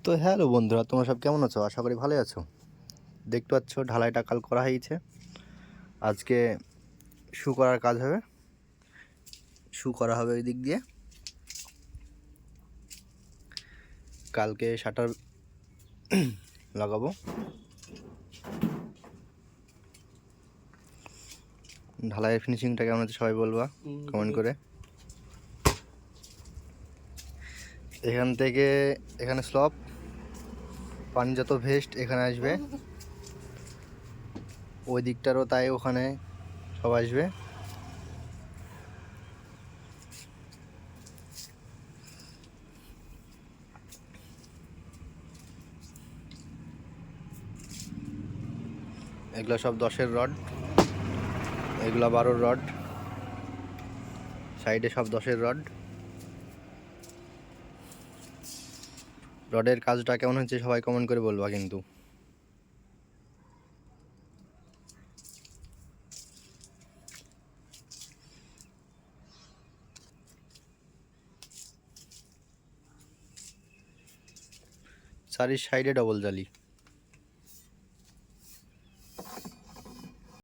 তো হ্যালো বন্ধুরা, তোমরা সব কেমন আছো? আশা করি ভালোই আছো। দেখতে পাচ্ছ ঢালাইটা কাল করা হয়েছে, আজকে শু করার কাজ হবে। শু করা হবে ওই দিক দিয়ে, কালকে শাটার লাগাবো। ঢালাইয়ের ফিনিশিংটা কেমন আছে সবাই বলবা কমেন্ট করে। এখান থেকে এখানে স্লপ, পানি যত ভেস্ট এখানে আসবে, ওই দিকটারও তাই, ওখানে সব আসবে। এগুলো সব 10-এর রড, এগুলো 12-র রড, সাইডে সব 10-এর রড। রডের কাজটা কেমন হচ্ছে সবাই কমেন্ট করে বলবা কিন্তু। চারি সাইডে ডবল জালি।